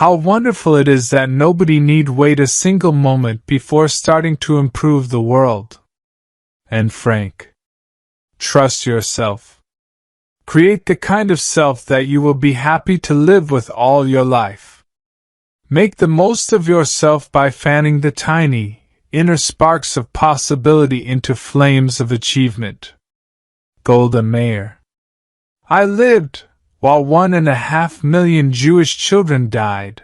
How wonderful it is that nobody need wait a single moment before starting to improve the world. And Frank. Trust yourself. Create the kind of self that you will be happy to live with all your life. Make the most of yourself by fanning the tiny, inner sparks of possibility into flames of achievement. Golda Meir. I lived while 1.5 million Jewish children died.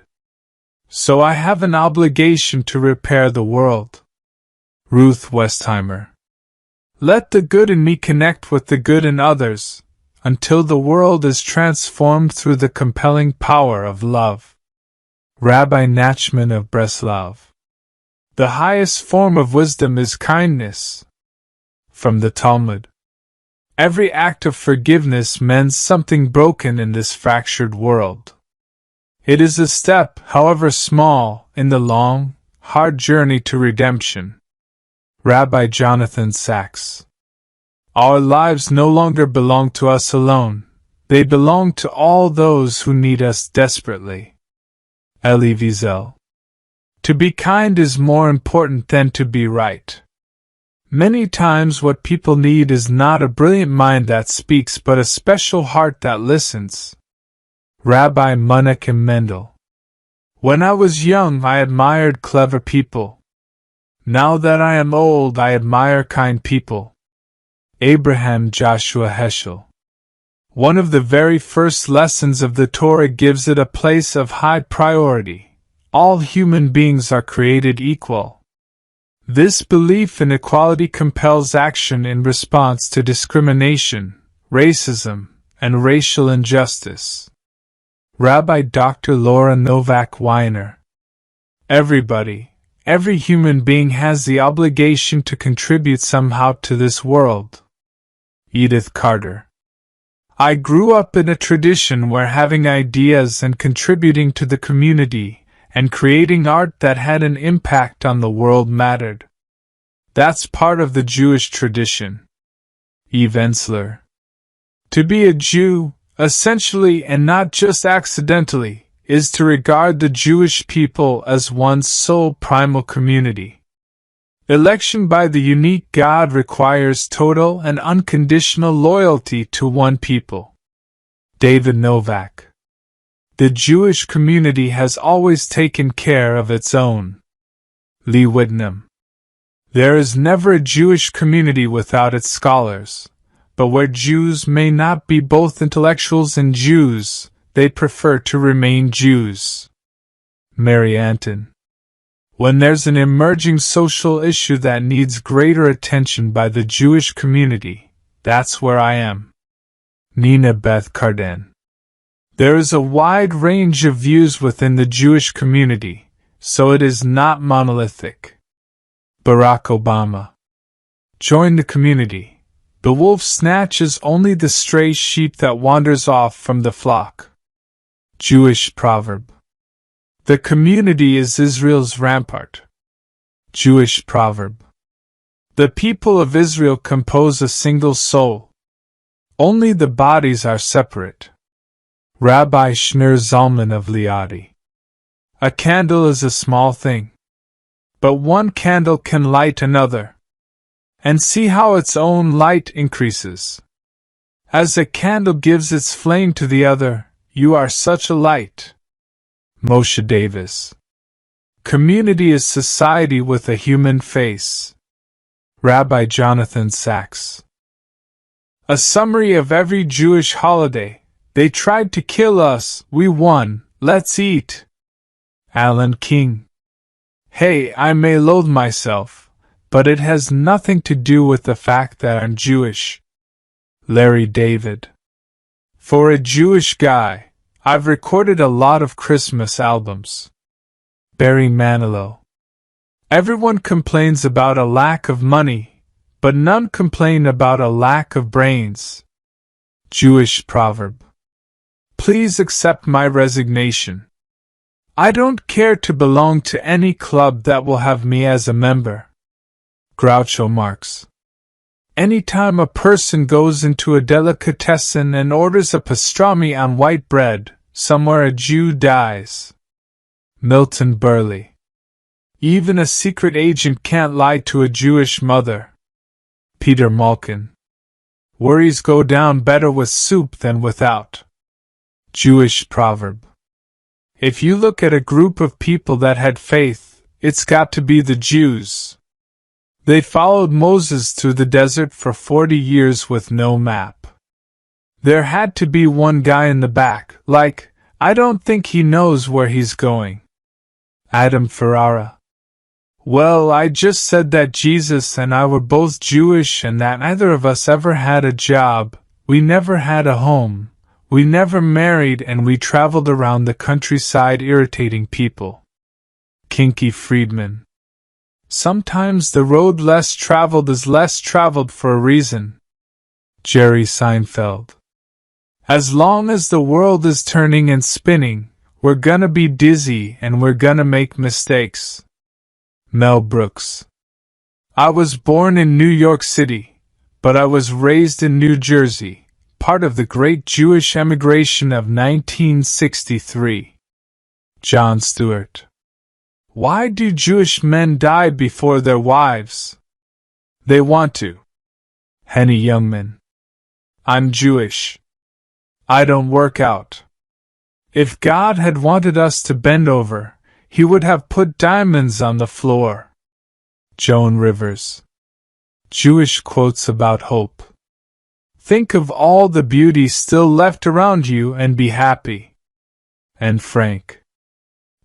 So I have an obligation to repair the world. Ruth Westheimer. Let the good in me connect with the good in others, until the world is transformed through the compelling power of love. Rabbi Nachman of Breslov. The highest form of wisdom is kindness. From the Talmud. Every act of forgiveness mends something broken in this fractured world. It is a step, however small, in the long, hard journey to redemption. Rabbi Jonathan Sacks. Our lives no longer belong to us alone, they belong to all those who need us desperately. Elie Wiesel. To be kind is more important than to be right. Many times what people need is not a brilliant mind that speaks but a special heart that listens. Rabbi Menachem Mendel. When I was young I admired clever people. Now that I am old I admire kind people. Abraham Joshua Heschel. One of the very first lessons of the Torah gives it a place of high priority. All human beings are created equal. This belief in equality compels action in response to discrimination, racism, and racial injustice. Rabbi Dr. Laura Novak Weiner. Every human being has the obligation to contribute somehow to this world. Edith Carter. I grew up in a tradition where having ideas and contributing to the community and creating art that had an impact on the world mattered. That's part of the Jewish tradition. Eve Ensler. To be a Jew, essentially and not just accidentally, is to regard the Jewish people as one's sole primal community. Election by the unique God requires total and unconditional loyalty to one people. David Novak. The Jewish community has always taken care of its own. Lee Whitnam. There is never a Jewish community without its scholars, but where Jews may not be both intellectuals and Jews, they prefer to remain Jews. Mary Anton. When there's an emerging social issue that needs greater attention by the Jewish community, that's where I am. Nina Beth Carden. There is a wide range of views within the Jewish community, so it is not monolithic. Barack Obama. Join the community. The wolf snatches only the stray sheep that wanders off from the flock. Jewish proverb. The community is Israel's rampart. Jewish proverb. The people of Israel compose a single soul. Only the bodies are separate. Rabbi Shneur Zalman of Liadi. A candle is a small thing, but one candle can light another. And see how its own light increases. As a candle gives its flame to the other, you are such a light. Moshe Davis. Community is society with a human face. Rabbi Jonathan Sacks. A summary of every Jewish holiday. They tried to kill us, we won, let's eat. Alan King. Hey, I may loathe myself, but it has nothing to do with the fact that I'm Jewish. Larry David. For a Jewish guy, I've recorded a lot of Christmas albums. Barry Manilow. Everyone complains about a lack of money, but none complain about a lack of brains. Jewish proverb. Please accept my resignation. I don't care to belong to any club that will have me as a member. Groucho Marx. Anytime a person goes into a delicatessen and orders a pastrami on white bread, somewhere a Jew dies. Milton Berle. Even a secret agent can't lie to a Jewish mother. Peter Malkin. Worries go down better with soup than without. Jewish proverb. If you look at a group of people that had faith, it's got to be the Jews. They followed Moses through the desert for 40 years with no map. There had to be one guy in the back, like, I don't think he knows where he's going. Adam Ferrara. Well, I just said that Jesus and I were both Jewish and that neither of us ever had a job, we never had a home, we never married, and we traveled around the countryside irritating people. Kinky Friedman. Sometimes the road less traveled is less traveled for a reason. Jerry Seinfeld. As long as the world is turning and spinning, we're gonna be dizzy and we're gonna make mistakes. Mel Brooks. I was born in New York City, but I was raised in New Jersey, part of the great Jewish emigration of 1963. Jon Stewart. Why do Jewish men die before their wives? They want to. Henny Youngman. I'm Jewish. I don't work out. If God had wanted us to bend over, He would have put diamonds on the floor. Joan Rivers. Jewish quotes about hope. Think of all the beauty still left around you and be happy. Anne Frank.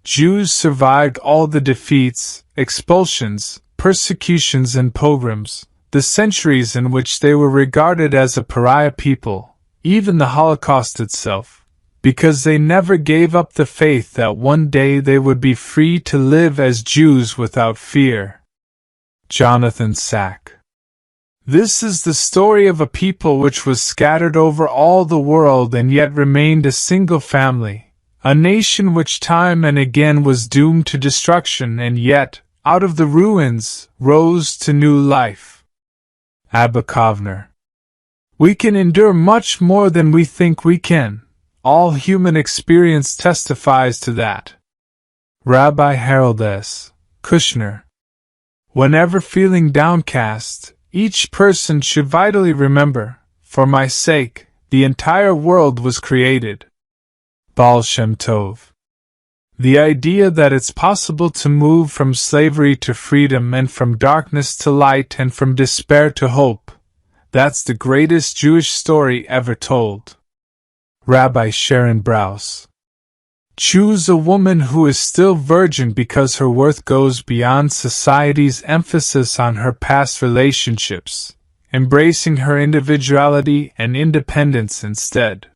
Jews survived all the defeats, expulsions, persecutions and pogroms, the centuries in which they were regarded as a pariah people, even the Holocaust itself, because they never gave up the faith that one day they would be free to live as Jews without fear. Jonathan Sack. This is the story of a people which was scattered over all the world and yet remained a single family, a nation which time and again was doomed to destruction and yet, out of the ruins, rose to new life. Abba Kovner. We can endure much more than we think we can. All human experience testifies to that. Rabbi Harold S. Kushner. Whenever feeling downcast, each person should vitally remember, for my sake, the entire world was created. Baal Shem Tov. The idea that it's possible to move from slavery to freedom and from darkness to light and from despair to hope, that's the greatest Jewish story ever told. Rabbi Sharon Brous. Choose a woman who is still virgin because her worth goes beyond society's emphasis on her past relationships, embracing her individuality and independence instead.